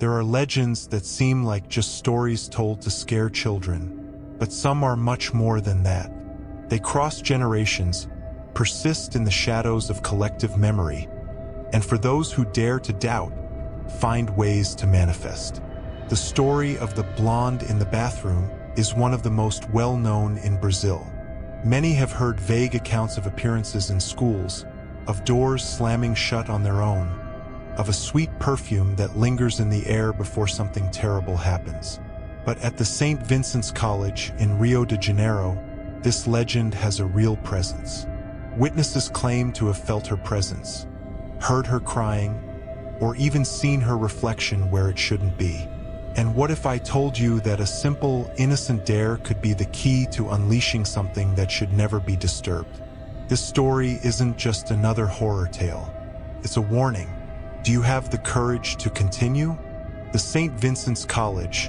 There are legends that seem like just stories told to scare children, but some are much more than that. They cross generations, persist in the shadows of collective memory, and for those who dare to doubt, find ways to manifest. The story of the blonde in the bathroom is one of the most well-known in Brazil. Many have heard vague accounts of appearances in schools, of doors slamming shut on their own, of a sweet perfume that lingers in the air before something terrible happens. But at the St. Vincent's College in Rio de Janeiro, this legend has a real presence. Witnesses claim to have felt her presence, heard her crying, or even seen her reflection where it shouldn't be. And what if I told you that a simple, innocent dare could be the key to unleashing something that should never be disturbed? This story isn't just another horror tale. It's a warning. Do you have the courage to continue? The St. Vincent's College,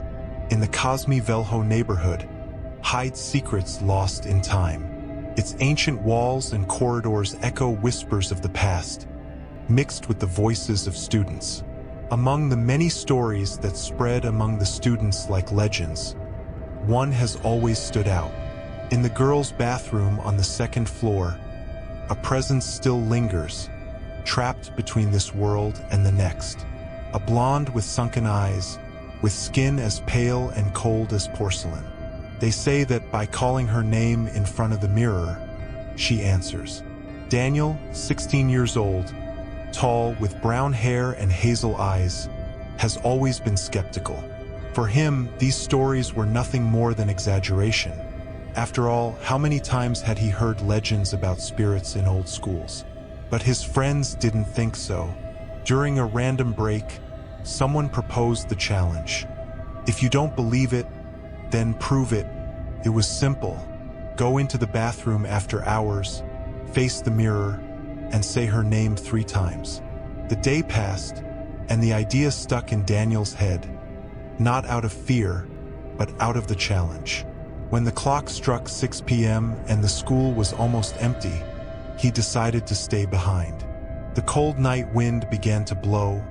in the Cosme Velho neighborhood, hides secrets lost in time. Its ancient walls and corridors echo whispers of the past, mixed with the voices of students. Among the many stories that spread among the students like legends, one has always stood out. In the girls' bathroom on the second floor, a presence still lingers, trapped between this world and the next. A blonde with sunken eyes, with skin as pale and cold as porcelain. They say that by calling her name in front of the mirror, she answers. Daniel, 16 years old, tall, with brown hair and hazel eyes, has always been skeptical. For him, these stories were nothing more than exaggeration. After all, how many times had he heard legends about spirits in old schools? But his friends didn't think so. During a random break, someone proposed the challenge. If you don't believe it, then prove it. It was simple. Go into the bathroom after hours, face the mirror, and say her name 3 times. The day passed, and the idea stuck in Daniel's head, not out of fear, but out of the challenge. When the clock struck 6 p.m. and the school was almost empty, he decided to stay behind. The cold night wind began to blow,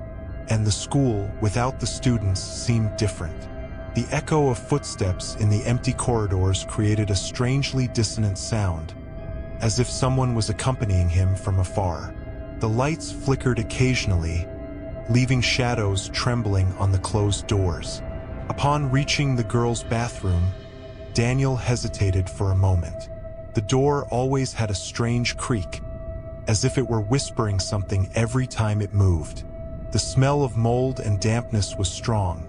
and the school, without the students, seemed different. The echo of footsteps in the empty corridors created a strangely dissonant sound, as if someone was accompanying him from afar. The lights flickered occasionally, leaving shadows trembling on the closed doors. Upon reaching the girls' bathroom, Daniel hesitated for a moment. The door always had a strange creak, as if it were whispering something every time it moved. The smell of mold and dampness was strong,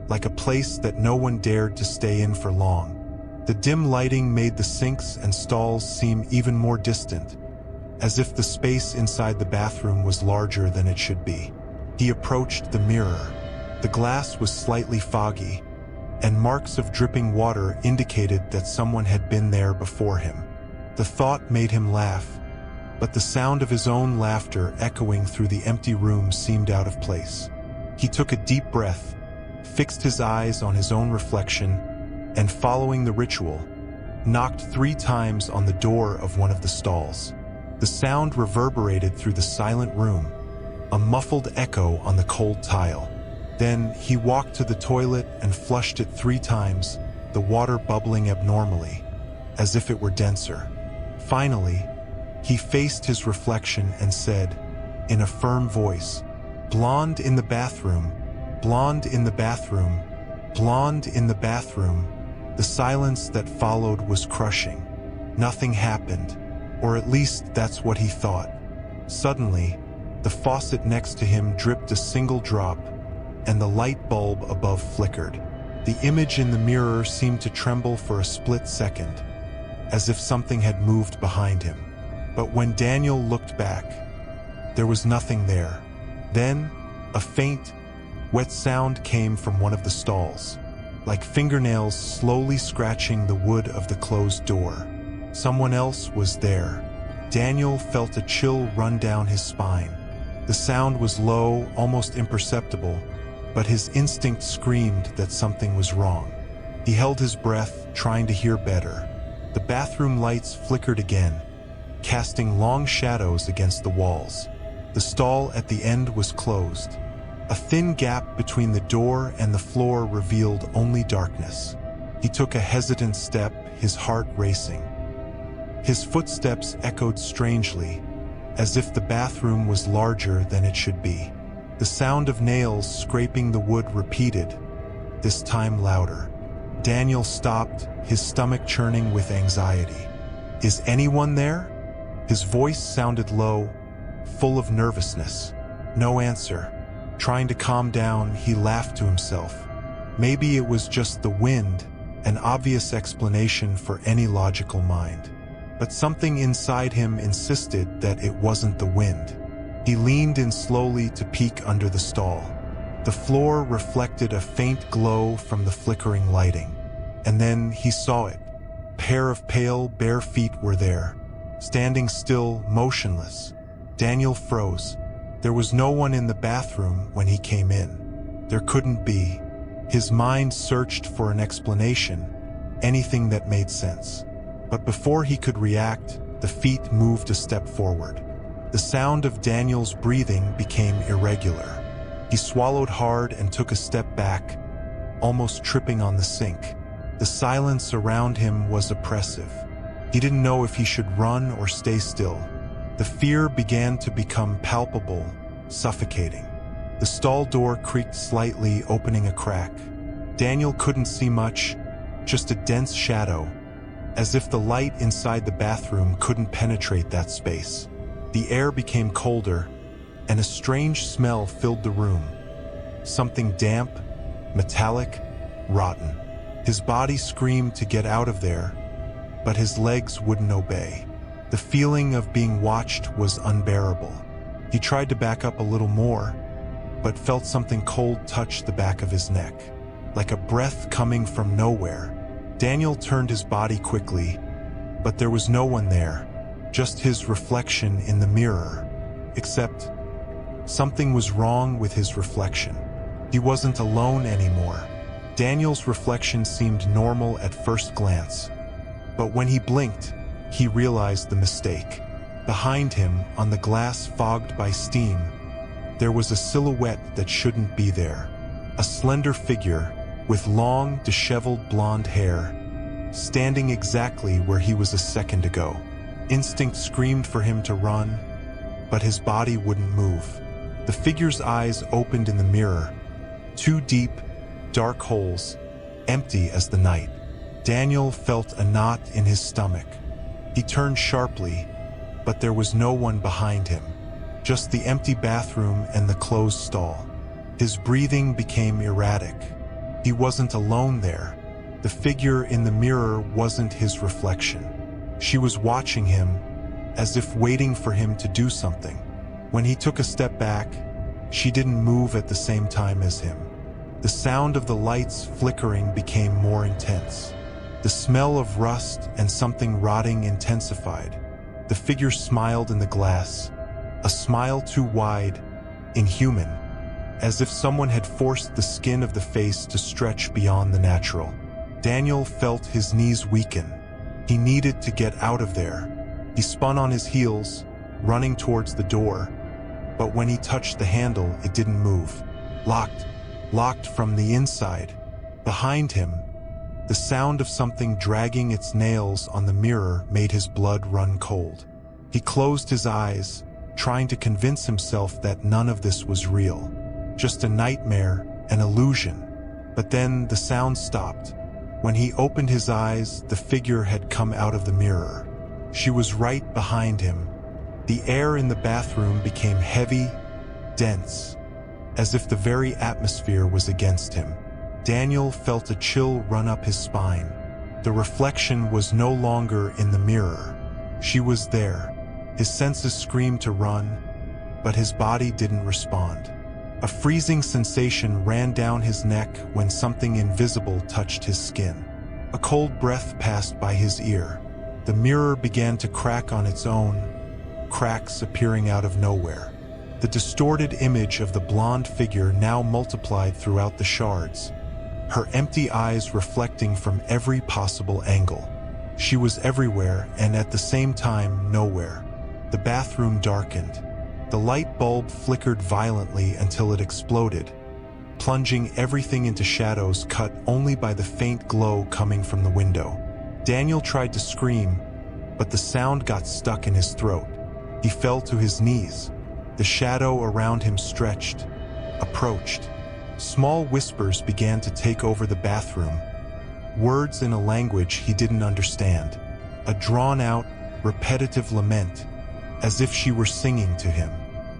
like a place that no one dared to stay in for long. The dim lighting made the sinks and stalls seem even more distant, as if the space inside the bathroom was larger than it should be. He approached the mirror. The glass was slightly foggy, and marks of dripping water indicated that someone had been there before him. The thought made him laugh, but the sound of his own laughter echoing through the empty room seemed out of place. He took a deep breath, fixed his eyes on his own reflection, and following the ritual, knocked 3 times on the door of one of the stalls. The sound reverberated through the silent room, a muffled echo on the cold tile. Then he walked to the toilet and flushed it 3 times, the water bubbling abnormally, as if it were denser. Finally, he faced his reflection and said, in a firm voice, "Blonde in the bathroom, blonde in the bathroom, blonde in the bathroom." The silence that followed was crushing. Nothing happened, or at least that's what he thought. Suddenly, the faucet next to him dripped a single drop, and the light bulb above flickered. The image in the mirror seemed to tremble for a split second, as if something had moved behind him. But when Daniel looked back, there was nothing there. Then, a faint, wet sound came from one of the stalls, like fingernails slowly scratching the wood of the closed door. Someone else was there. Daniel felt a chill run down his spine. The sound was low, almost imperceptible, but his instinct screamed that something was wrong. He held his breath, trying to hear better. The bathroom lights flickered again, casting long shadows against the walls. The stall at the end was closed, A thin gap between the door and the floor revealed only darkness. He took a hesitant step, his heart racing. His footsteps echoed strangely, as if the bathroom was larger than it should be. The sound of nails scraping the wood repeated, this time louder. Daniel stopped, his stomach churning with anxiety. Is anyone there? His voice sounded low, full of nervousness. No answer. Trying to calm down, he laughed to himself. Maybe it was just the wind, an obvious explanation for any logical mind. But something inside him insisted that it wasn't the wind. He leaned in slowly to peek under the stall. The floor reflected a faint glow from the flickering lighting. And then he saw it. A pair of pale, bare feet were there, standing still, motionless. Daniel froze. There was no one in the bathroom when he came in. There couldn't be. His mind searched for an explanation, anything that made sense. But before he could react, the feet moved a step forward. The sound of Daniel's breathing became irregular. He swallowed hard and took a step back, almost tripping on the sink. The silence around him was oppressive. He didn't know if he should run or stay still. The fear began to become palpable, suffocating. The stall door creaked slightly, opening a crack. Daniel couldn't see much, just a dense shadow, as if the light inside the bathroom couldn't penetrate that space. The air became colder, and a strange smell filled the room. Something damp, metallic, rotten. His body screamed to get out of there, but his legs wouldn't obey. The feeling of being watched was unbearable. He tried to back up a little more, but felt something cold touch the back of his neck, like a breath coming from nowhere. Daniel turned his body quickly, but there was no one there, just his reflection in the mirror. Except, something was wrong with his reflection. He wasn't alone anymore. Daniel's reflection seemed normal at first glance, but when he blinked, he realized the mistake. Behind him, on the glass fogged by steam, there was a silhouette that shouldn't be there. A slender figure, with long, disheveled blonde hair, standing exactly where he was a second ago. Instinct screamed for him to run, but his body wouldn't move. The figure's eyes opened in the mirror, two deep, dark holes, empty as the night. Daniel felt a knot in his stomach. He turned sharply, but there was no one behind him, just the empty bathroom and the closed stall. His breathing became erratic. He wasn't alone there. The figure in the mirror wasn't his reflection. She was watching him, as if waiting for him to do something. When he took a step back, she didn't move at the same time as him. The sound of the lights flickering became more intense. The smell of rust and something rotting intensified. The figure smiled in the glass, a smile too wide, inhuman, as if someone had forced the skin of the face to stretch beyond the natural. Daniel felt his knees weaken. He needed to get out of there. He spun on his heels, running towards the door, but when he touched the handle, it didn't move. Locked from the inside. Behind him, the sound of something dragging its nails on the mirror made his blood run cold. He closed his eyes, trying to convince himself that none of this was real. Just a nightmare, an illusion. But then the sound stopped. When he opened his eyes, the figure had come out of the mirror. She was right behind him. The air in the bathroom became heavy, dense, as if the very atmosphere was against him. Daniel felt a chill run up his spine. The reflection was no longer in the mirror. She was there. His senses screamed to run, but his body didn't respond. A freezing sensation ran down his neck when something invisible touched his skin. A cold breath passed by his ear. The mirror began to crack on its own, cracks appearing out of nowhere. The distorted image of the blonde figure now multiplied throughout the shards, her empty eyes reflecting from every possible angle. She was everywhere and at the same time nowhere. The bathroom darkened. The light bulb flickered violently until it exploded, plunging everything into shadows cut only by the faint glow coming from the window. Daniel tried to scream, but the sound got stuck in his throat. He fell to his knees. The shadow around him stretched, approached. Small whispers began to take over the bathroom, words in a language he didn't understand, a drawn-out, repetitive lament, as if she were singing to him.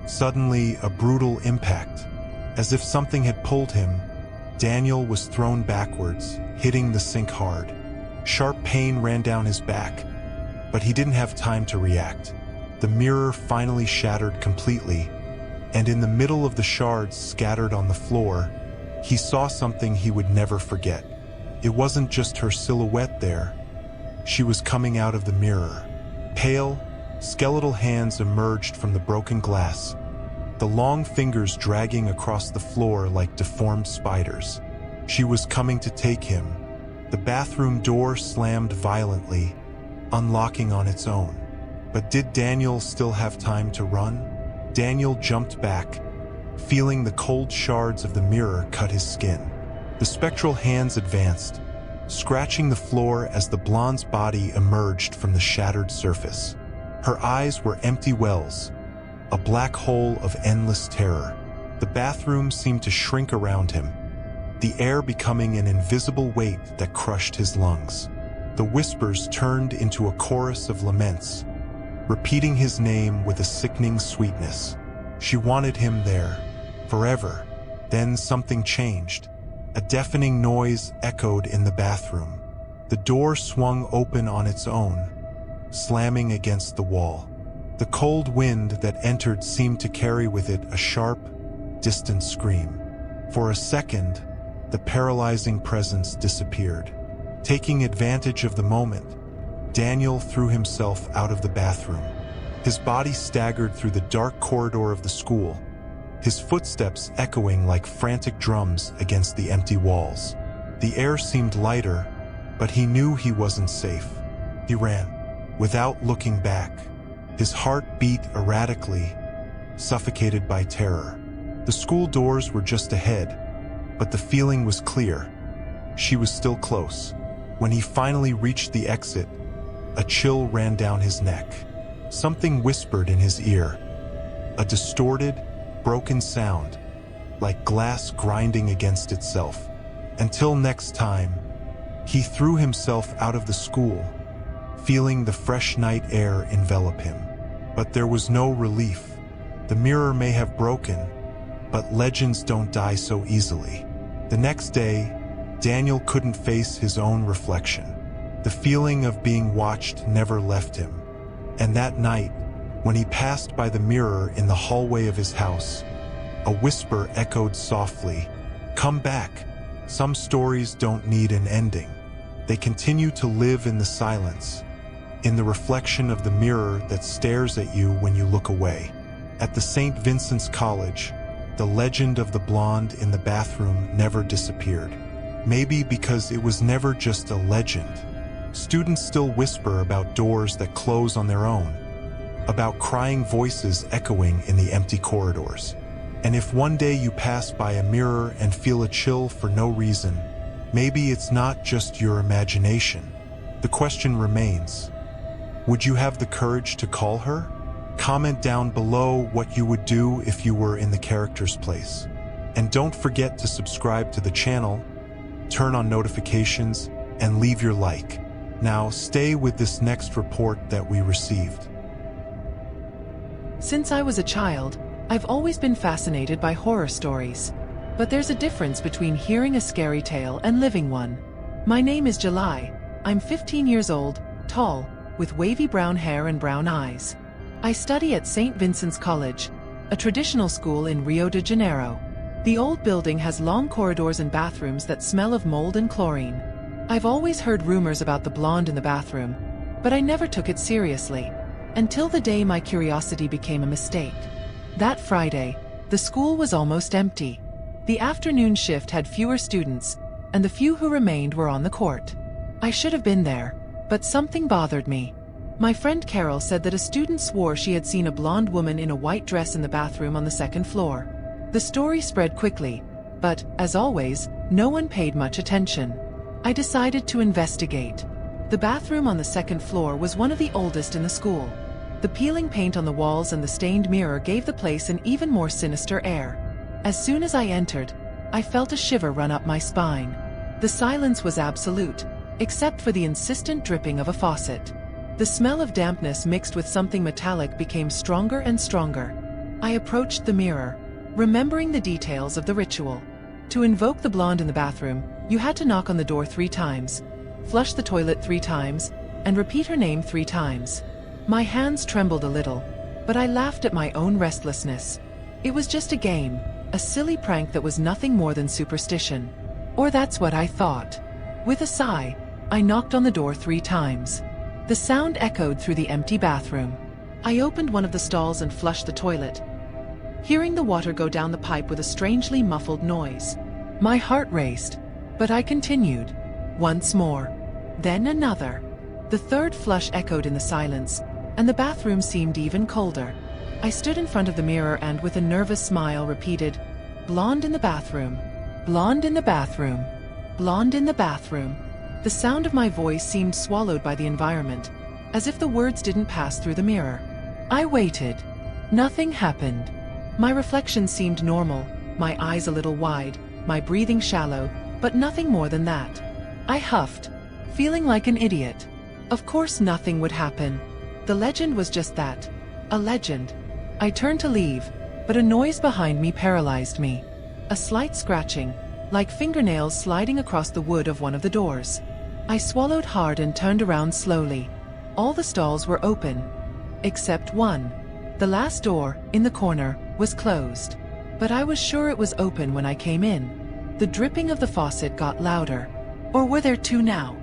Suddenly, a brutal impact. As if something had pulled him, Daniel was thrown backwards, hitting the sink hard. Sharp pain ran down his back, but he didn't have time to react. The mirror finally shattered completely, and in the middle of the shards scattered on the floor, he saw something he would never forget. It wasn't just her silhouette there. She was coming out of the mirror. Pale, skeletal hands emerged from the broken glass, the long fingers dragging across the floor like deformed spiders. She was coming to take him. The bathroom door slammed violently, unlocking on its own. But did Daniel still have time to run? Daniel jumped back, feeling the cold shards of the mirror cut his skin. The spectral hands advanced, scratching the floor as the blonde's body emerged from the shattered surface. Her eyes were empty wells, a black hole of endless terror. The bathroom seemed to shrink around him, the air becoming an invisible weight that crushed his lungs. The whispers turned into a chorus of laments, repeating his name with a sickening sweetness. She wanted him there, forever. Then something changed. A deafening noise echoed in the bathroom. The door swung open on its own, slamming against the wall. The cold wind that entered seemed to carry with it a sharp, distant scream. For a second, the paralyzing presence disappeared. Taking advantage of the moment, Daniel threw himself out of the bathroom. His body staggered through the dark corridor of the school, his footsteps echoing like frantic drums against the empty walls. The air seemed lighter, but he knew he wasn't safe. He ran, without looking back. His heart beat erratically, suffocated by terror. The school doors were just ahead, but the feeling was clear. She was still close. When he finally reached the exit, a chill ran down his neck. Something whispered in his ear, a distorted, broken sound, like glass grinding against itself. Until next time, he threw himself out of the school, feeling the fresh night air envelop him. But there was no relief. The mirror may have broken, but legends don't die so easily. The next day, Daniel couldn't face his own reflection. The feeling of being watched never left him. And that night, when he passed by the mirror in the hallway of his house, a whisper echoed softly, "Come back." Some stories don't need an ending. They continue to live in the silence, in the reflection of the mirror that stares at you when you look away. At the St. Vincent's College, the legend of the blonde in the bathroom never disappeared. Maybe because it was never just a legend. Students still whisper about doors that close on their own, about crying voices echoing in the empty corridors. And if one day you pass by a mirror and feel a chill for no reason, maybe it's not just your imagination. The question remains, would you have the courage to call her? Comment down below what you would do if you were in the character's place. And don't forget to subscribe to the channel, turn on notifications, and leave your like. Now stay with this next report that we received. Since I was a child, I've always been fascinated by horror stories. But there's a difference between hearing a scary tale and living one. My name is July. I'm 15 years old, tall, with wavy brown hair and brown eyes. I study at St. Vincent's College, a traditional school in Rio de Janeiro. The old building has long corridors and bathrooms that smell of mold and chlorine. I've always heard rumors about the blonde in the bathroom, but I never took it seriously, until the day my curiosity became a mistake. That Friday, the school was almost empty. The afternoon shift had fewer students, and the few who remained were on the court. I should have been there, but something bothered me. My friend Carol said that a student swore she had seen a blonde woman in a white dress in the bathroom on the second floor. The story spread quickly, but, as always, no one paid much attention. I decided to investigate. The bathroom on the second floor was one of the oldest in the school. The peeling paint on the walls and the stained mirror gave the place an even more sinister air. As soon as I entered, I felt a shiver run up my spine. The silence was absolute, except for the insistent dripping of a faucet. The smell of dampness mixed with something metallic became stronger and stronger. I approached the mirror, remembering the details of the ritual. To invoke the blonde in the bathroom, you had to knock on the door 3 times, flush the toilet 3 times, and repeat her name 3 times. My hands trembled a little, but I laughed at my own restlessness. It was just a game, a silly prank that was nothing more than superstition. Or that's what I thought. With a sigh, I knocked on the door 3 times. The sound echoed through the empty bathroom. I opened one of the stalls and flushed the toilet, hearing the water go down the pipe with a strangely muffled noise. My heart raced, but I continued. Once more. Then another. The third flush echoed in the silence, and the bathroom seemed even colder. I stood in front of the mirror and, with a nervous smile, repeated, "Blonde in the bathroom. Blonde in the bathroom. Blonde in the bathroom." The sound of my voice seemed swallowed by the environment, as if the words didn't pass through the mirror. I waited. Nothing happened. My reflection seemed normal, my eyes a little wide, my breathing shallow, but nothing more than that. I huffed, feeling like an idiot. Of course nothing would happen. The legend was just that. A legend. I turned to leave, but a noise behind me paralyzed me. A slight scratching, like fingernails sliding across the wood of one of the doors. I swallowed hard and turned around slowly. All the stalls were open, except one. The last door, in the corner, was closed. But I was sure it was open when I came in. The dripping of the faucet got louder. Or were there 2 now?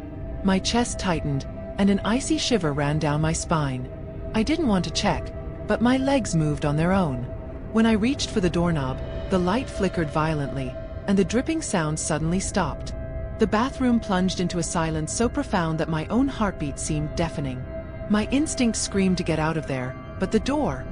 My chest tightened, and an icy shiver ran down my spine. I didn't want to check, but my legs moved on their own. When I reached for the doorknob, the light flickered violently, and the dripping sound suddenly stopped. The bathroom plunged into a silence so profound that my own heartbeat seemed deafening. My instinct screamed to get out of there, but the door,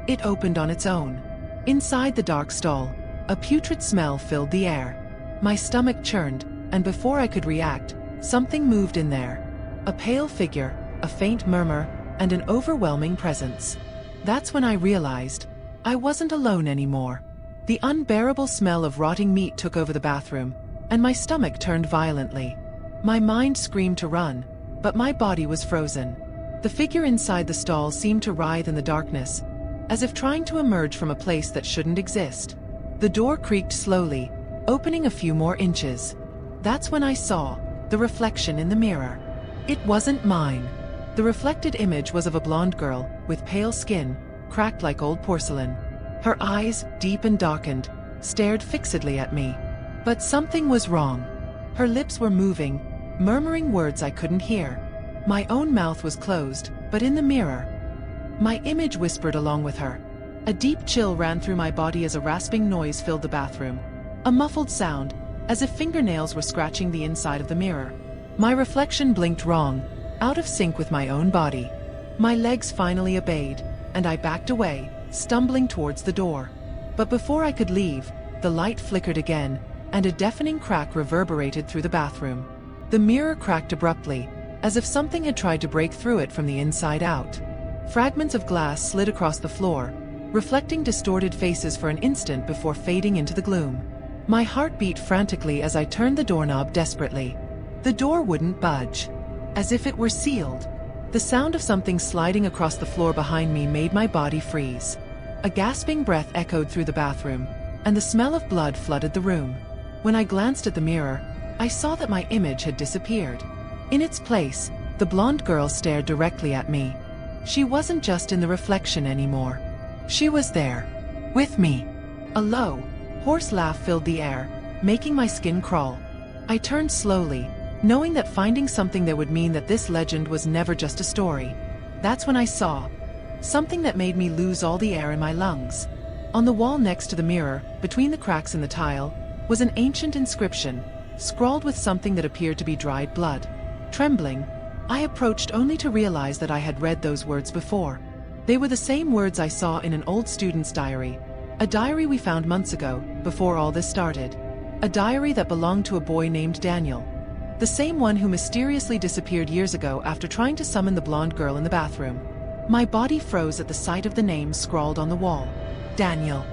it opened on its own. Inside the dark stall, a putrid smell filled the air. My stomach churned, and before I could react, something moved in there. A pale figure, a faint murmur, and an overwhelming presence. That's when I realized I wasn't alone anymore. The unbearable smell of rotting meat took over the bathroom, and my stomach turned violently. My mind screamed to run, but my body was frozen. The figure inside the stall seemed to writhe in the darkness, as if trying to emerge from a place that shouldn't exist. The door creaked slowly, opening a few more inches. That's when I saw the reflection in the mirror. It wasn't mine. The reflected image was of a blonde girl, with pale skin, cracked like old porcelain. Her eyes, deep and darkened, stared fixedly at me. But something was wrong. Her lips were moving, murmuring words I couldn't hear. My own mouth was closed, but in the mirror, my image whispered along with her. A deep chill ran through my body as a rasping noise filled the bathroom. A muffled sound, as if fingernails were scratching the inside of the mirror. My reflection blinked wrong, out of sync with my own body. My legs finally obeyed, and I backed away, stumbling towards the door. But before I could leave, the light flickered again, and a deafening crack reverberated through the bathroom. The mirror cracked abruptly, as if something had tried to break through it from the inside out. Fragments of glass slid across the floor, reflecting distorted faces for an instant before fading into the gloom. My heart beat frantically as I turned the doorknob desperately. The door wouldn't budge, as if it were sealed. The sound of something sliding across the floor behind me made my body freeze. A gasping breath echoed through the bathroom, and the smell of blood flooded the room. When I glanced at the mirror, I saw that my image had disappeared. In its place, the blonde girl stared directly at me. She wasn't just in the reflection anymore. She was there, with me. A low, hoarse laugh filled the air, making my skin crawl. I turned slowly, knowing that finding something there would mean that this legend was never just a story. That's when I saw something that made me lose all the air in my lungs. On the wall next to the mirror, between the cracks in the tile, was an ancient inscription, scrawled with something that appeared to be dried blood. Trembling, I approached only to realize that I had read those words before. They were the same words I saw in an old student's diary, a diary we found months ago, before all this started. A diary that belonged to a boy named Daniel. The same one who mysteriously disappeared years ago after trying to summon the blonde girl in the bathroom. My body froze at the sight of the name scrawled on the wall. Daniel.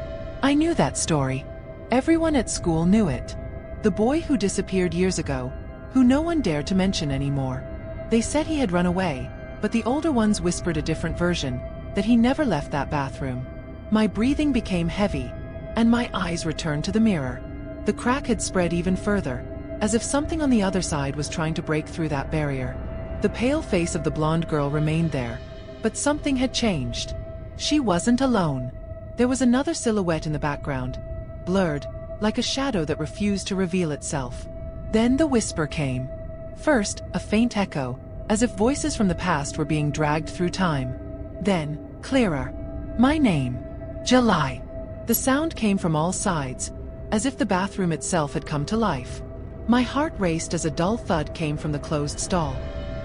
I knew that story. Everyone at school knew it. The boy who disappeared years ago, who no one dared to mention anymore. They said he had run away, but the older ones whispered a different version, that he never left that bathroom. My breathing became heavy, and my eyes returned to the mirror. The crack had spread even further, as if something on the other side was trying to break through that barrier. The pale face of the blonde girl remained there, but something had changed. She wasn't alone. There was another silhouette in the background, blurred, like a shadow that refused to reveal itself. Then the whisper came. First, a faint echo, as if voices from the past were being dragged through time. Then, clearer. My name. July. The sound came from all sides, as if the bathroom itself had come to life. My heart raced as a dull thud came from the closed stall.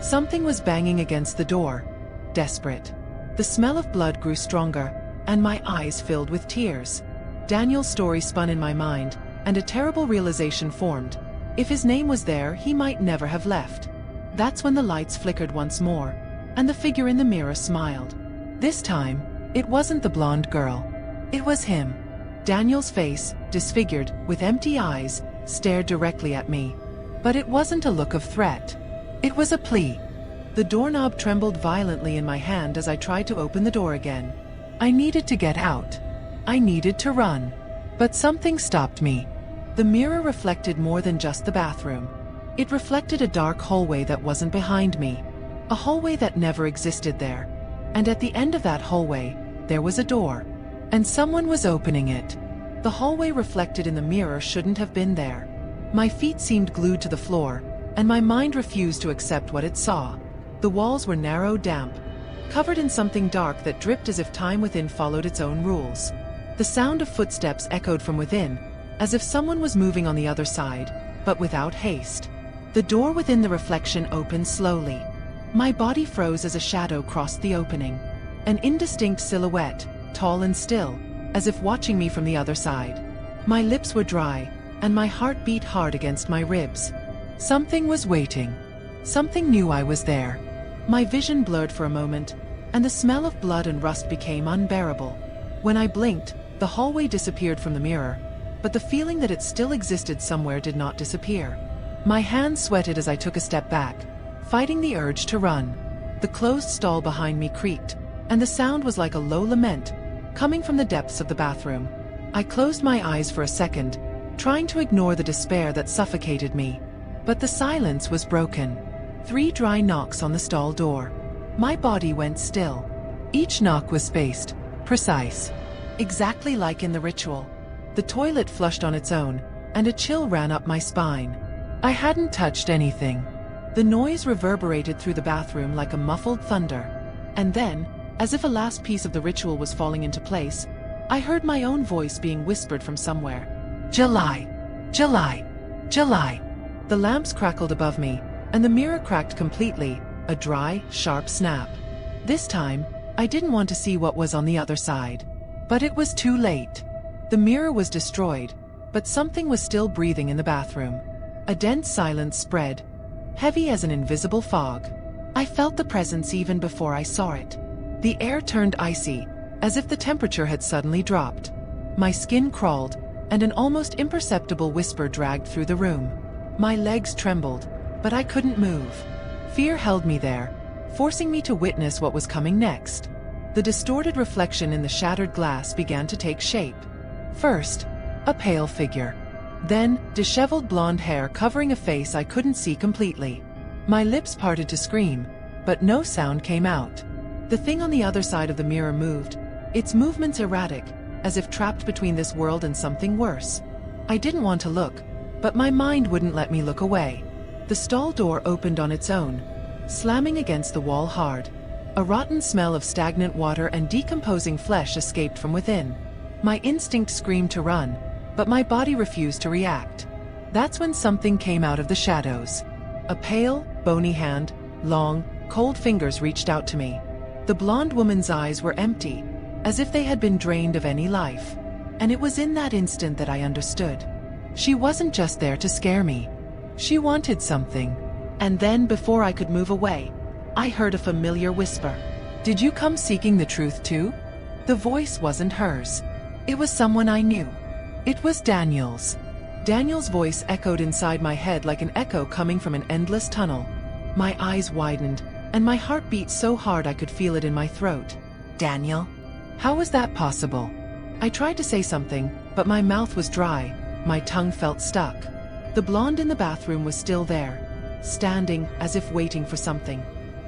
Something was banging against the door. Desperate. The smell of blood grew stronger, and my eyes filled with tears. Daniel's story spun in my mind, and a terrible realization formed. If his name was there, he might never have left. That's when the lights flickered once more, and the figure in the mirror smiled. This time, it wasn't the blonde girl. It was him. Daniel's face, disfigured, with empty eyes, stared directly at me. But it wasn't a look of threat. It was a plea. The doorknob trembled violently in my hand as I tried to open the door again. I needed to get out. I needed to run. But something stopped me. The mirror reflected more than just the bathroom. It reflected a dark hallway that wasn't behind me. A hallway that never existed there. And at the end of that hallway, there was a door. And someone was opening it. The hallway reflected in the mirror shouldn't have been there. My feet seemed glued to the floor, and my mind refused to accept what it saw. The walls were narrow, damp, covered in something dark that dripped as if time within followed its own rules. The sound of footsteps echoed from within, as if someone was moving on the other side, but without haste. The door within the reflection opened slowly. My body froze as a shadow crossed the opening. An indistinct silhouette, tall and still, as if watching me from the other side. My lips were dry, and my heart beat hard against my ribs. Something was waiting. Something knew I was there. My vision blurred for a moment, and the smell of blood and rust became unbearable. When I blinked, the hallway disappeared from the mirror, but the feeling that it still existed somewhere did not disappear. My hands sweated as I took a step back, fighting the urge to run. The closed stall behind me creaked, and the sound was like a low lament, coming from the depths of the bathroom. I closed my eyes for a second, trying to ignore the despair that suffocated me. But the silence was broken. 3 dry knocks on the stall door. My body went still. Each knock was spaced, precise, exactly like in the ritual. The toilet flushed on its own, and a chill ran up my spine. I hadn't touched anything. The noise reverberated through the bathroom like a muffled thunder. And then, as if a last piece of the ritual was falling into place, I heard my own voice being whispered from somewhere. July! July! July! The lamps crackled above me, and the mirror cracked completely, a dry, sharp snap. This time, I didn't want to see what was on the other side. But it was too late. The mirror was destroyed, but something was still breathing in the bathroom. A dense silence spread, heavy as an invisible fog. I felt the presence even before I saw it. The air turned icy, as if the temperature had suddenly dropped. My skin crawled, and an almost imperceptible whisper dragged through the room. My legs trembled, but I couldn't move. Fear held me there, forcing me to witness what was coming next. The distorted reflection in the shattered glass began to take shape. First, a pale figure. Then, disheveled blonde hair covering a face I couldn't see completely. My lips parted to scream, but no sound came out. The thing on the other side of the mirror moved, its movements erratic, as if trapped between this world and something worse. I didn't want to look, but my mind wouldn't let me look away. The stall door opened on its own, slamming against the wall hard. A rotten smell of stagnant water and decomposing flesh escaped from within. My instinct screamed to run, but my body refused to react. That's when something came out of the shadows. A pale, bony hand, long, cold fingers reached out to me. The blonde woman's eyes were empty, as if they had been drained of any life. And it was in that instant that I understood. She wasn't just there to scare me. She wanted something. And then, before I could move away, I heard a familiar whisper. "Did you come seeking the truth too?" The voice wasn't hers. It was someone I knew. It was Daniel's. Daniel's voice echoed inside my head like an echo coming from an endless tunnel. My eyes widened, and my heart beat so hard I could feel it in my throat. "Daniel? How was that possible?" I tried to say something, but my mouth was dry, my tongue felt stuck. The blonde in the bathroom was still there, standing as if waiting for something.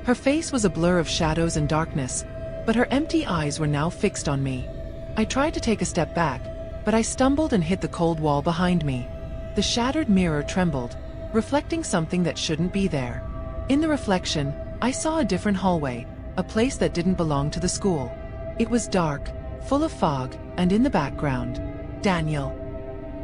Her face was a blur of shadows and darkness, but her empty eyes were now fixed on me. I tried to take a step back, but I stumbled and hit the cold wall behind me. The shattered mirror trembled, reflecting something that shouldn't be there. In the reflection, I saw a different hallway, a place that didn't belong to the school. It was dark, full of fog, and in the background, Daniel.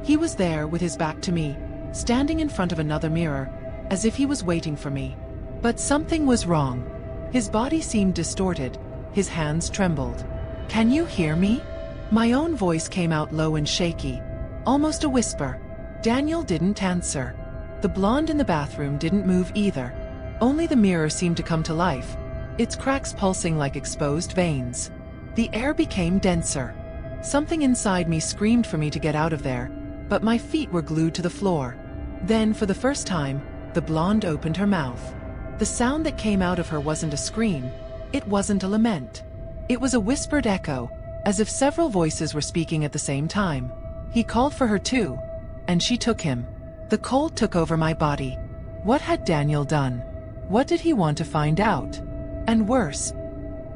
He was there with his back to me, standing in front of another mirror, as if he was waiting for me. But something was wrong. His body seemed distorted, his hands trembled. "Can you hear me?" My own voice came out low and shaky, almost a whisper. Daniel didn't answer. The blonde in the bathroom didn't move either. Only the mirror seemed to come to life, its cracks pulsing like exposed veins. The air became denser. Something inside me screamed for me to get out of there, but my feet were glued to the floor. Then, for the first time, the blonde opened her mouth. The sound that came out of her wasn't a scream. It wasn't a lament. It was a whispered echo, as if several voices were speaking at the same time. He called for her too, and she took him. The cold took over my body. What had Daniel done? What did he want to find out? And worse,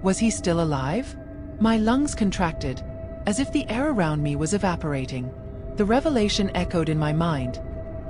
was he still alive? My lungs contracted, as if the air around me was evaporating. The revelation echoed in my mind.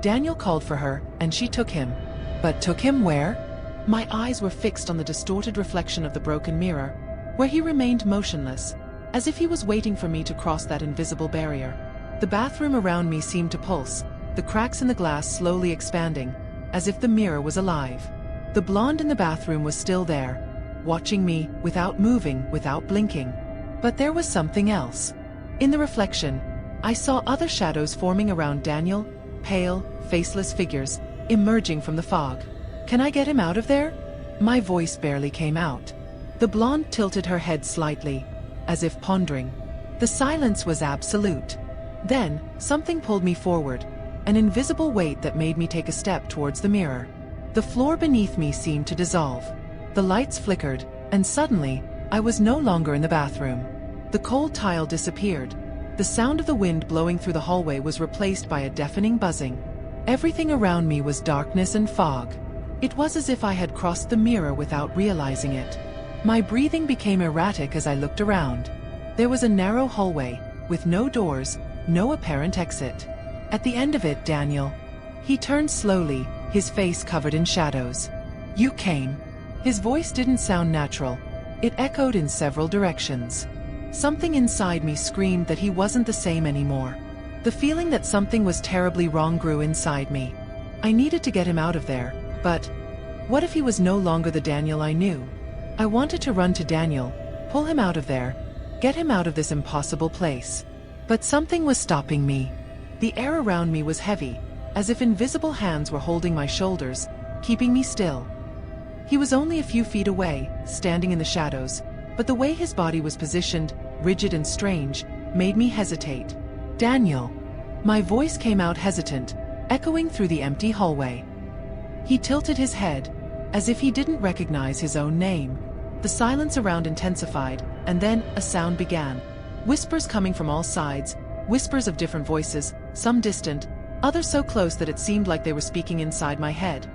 Daniel called for her, and she took him. But took him where? My eyes were fixed on the distorted reflection of the broken mirror, where he remained motionless, as if he was waiting for me to cross that invisible barrier. The bathroom around me seemed to pulse, the cracks in the glass slowly expanding, as if the mirror was alive. The blonde in the bathroom was still there, watching me, without moving, without blinking. But there was something else. In the reflection, I saw other shadows forming around Daniel, pale, faceless figures, emerging from the fog. "Can I get him out of there?" My voice barely came out. The blonde tilted her head slightly, as if pondering. The silence was absolute. Then, something pulled me forward, an invisible weight that made me take a step towards the mirror. The floor beneath me seemed to dissolve. The lights flickered, and suddenly, I was no longer in the bathroom. The cold tile disappeared. The sound of the wind blowing through the hallway was replaced by a deafening buzzing. Everything around me was darkness and fog. It was as if I had crossed the mirror without realizing it. My breathing became erratic as I looked around. There was a narrow hallway, with no doors, no apparent exit. At the end of it, Daniel. He turned slowly, his face covered in shadows. "You came." His voice didn't sound natural. It echoed in several directions. Something inside me screamed that he wasn't the same anymore. The feeling that something was terribly wrong grew inside me. I needed to get him out of there, but what if he was no longer the Daniel I knew? I wanted to run to Daniel, pull him out of there, get him out of this impossible place. But something was stopping me. The air around me was heavy, as if invisible hands were holding my shoulders, keeping me still. He was only a few feet away, standing in the shadows, but the way his body was positioned, rigid and strange, made me hesitate. "Daniel." My voice came out hesitant, echoing through the empty hallway. He tilted his head, as if he didn't recognize his own name. The silence around intensified, and then a sound began. Whispers coming from all sides, whispers of different voices, some distant, others so close that it seemed like they were speaking inside my head.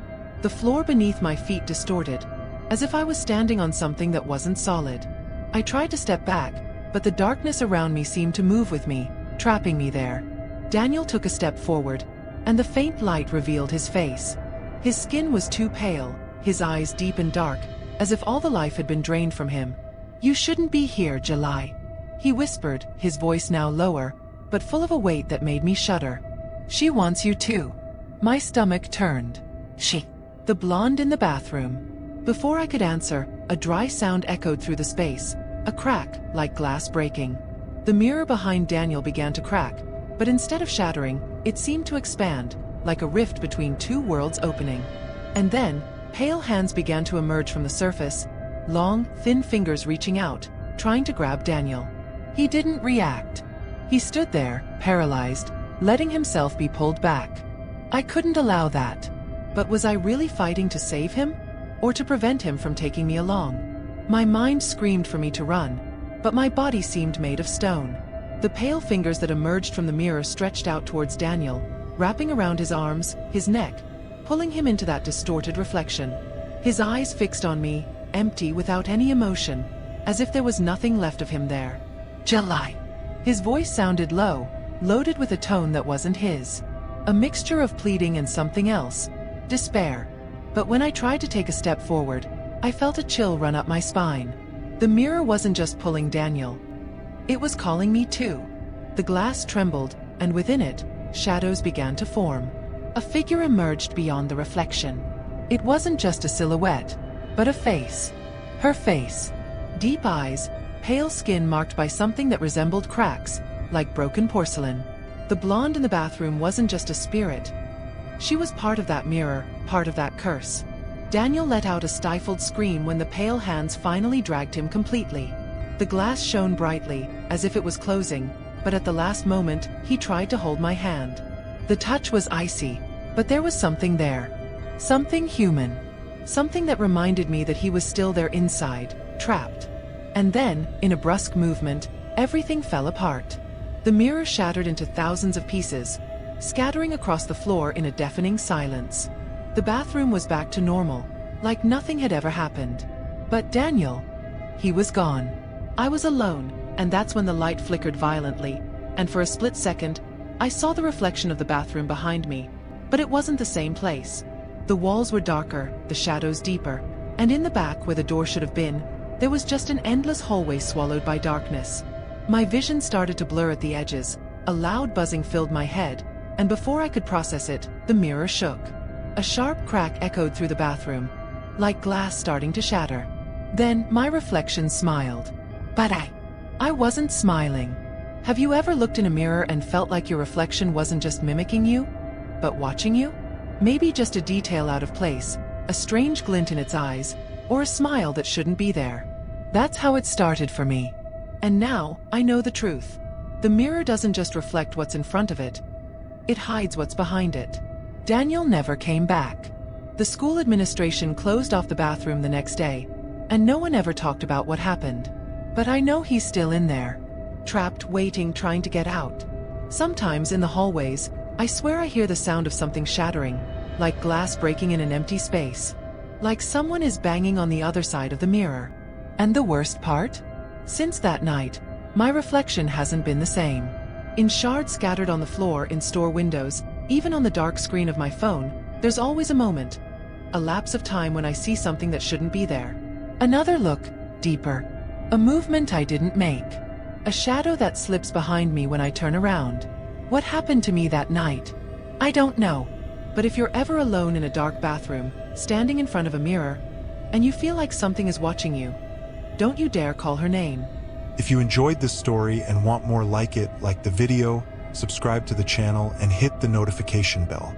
The floor beneath my feet distorted, as if I was standing on something that wasn't solid. I tried to step back, but the darkness around me seemed to move with me, trapping me there. Daniel took a step forward, and the faint light revealed his face. His skin was too pale, his eyes deep and dark, as if all the life had been drained from him. "You shouldn't be here, July," he whispered, his voice now lower, but full of a weight that made me shudder. "She wants you too." My stomach turned. "She?" The blonde in the bathroom. Before I could answer, a dry sound echoed through the space, a crack, like glass breaking. The mirror behind Daniel began to crack, but instead of shattering, it seemed to expand, like a rift between two worlds opening. And then, pale hands began to emerge from the surface, long, thin fingers reaching out, trying to grab Daniel. He didn't react. He stood there, paralyzed, letting himself be pulled back. I couldn't allow that. But was I really fighting to save him? Or to prevent him from taking me along? My mind screamed for me to run, but my body seemed made of stone. The pale fingers that emerged from the mirror stretched out towards Daniel, wrapping around his arms, his neck, pulling him into that distorted reflection. His eyes fixed on me, empty without any emotion, as if there was nothing left of him there. July. His voice sounded low, loaded with a tone that wasn't his. A mixture of pleading and something else, despair. But when I tried to take a step forward, I felt a chill run up my spine. The mirror wasn't just pulling Daniel. It was calling me too. The glass trembled, and within it, shadows began to form. A figure emerged beyond the reflection. It wasn't just a silhouette, but a face. Her face. Deep eyes, pale skin marked by something that resembled cracks, like broken porcelain. The blonde in the bathroom wasn't just a spirit. She was part of that mirror, part of that curse. Daniel let out a stifled scream when the pale hands finally dragged him completely. The glass shone brightly, as if it was closing, but at the last moment, he tried to hold my hand. The touch was icy, but there was something there. Something human. Something that reminded me that he was still there inside, trapped. And then, in a brusque movement, everything fell apart. The mirror shattered into thousands of pieces, scattering across the floor in a deafening silence. The bathroom was back to normal, like nothing had ever happened. But Daniel, he was gone. I was alone, and that's when the light flickered violently, and for a split second, I saw the reflection of the bathroom behind me, but it wasn't the same place. The walls were darker, the shadows deeper, and in the back where the door should have been, there was just an endless hallway swallowed by darkness. My vision started to blur at the edges, a loud buzzing filled my head, and before I could process it, the mirror shook. A sharp crack echoed through the bathroom, like glass starting to shatter. Then my reflection smiled. But I wasn't smiling. Have you ever looked in a mirror and felt like your reflection wasn't just mimicking you, but watching you? Maybe just a detail out of place, a strange glint in its eyes, or a smile that shouldn't be there. That's how it started for me. And now, I know the truth. The mirror doesn't just reflect what's in front of it. It hides what's behind it. Daniel never came back. The school administration closed off the bathroom the next day, and no one ever talked about what happened. But I know he's still in there, trapped, waiting, trying to get out. Sometimes in the hallways, I swear I hear the sound of something shattering, like glass breaking in an empty space. Like someone is banging on the other side of the mirror. And the worst part? Since that night, my reflection hasn't been the same. In shards scattered on the floor, in store windows, even on the dark screen of my phone, there's always a moment, a lapse of time when I see something that shouldn't be there. Another look, deeper. A movement I didn't make. A shadow that slips behind me when I turn around. What happened to me that night? I don't know. But if you're ever alone in a dark bathroom, standing in front of a mirror, and you feel like something is watching you, don't you dare call her name. If you enjoyed this story and want more like it, like the video, subscribe to the channel and hit the notification bell.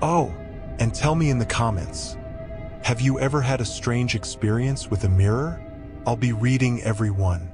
Oh, and tell me in the comments, have you ever had a strange experience with a mirror? I'll be reading every one.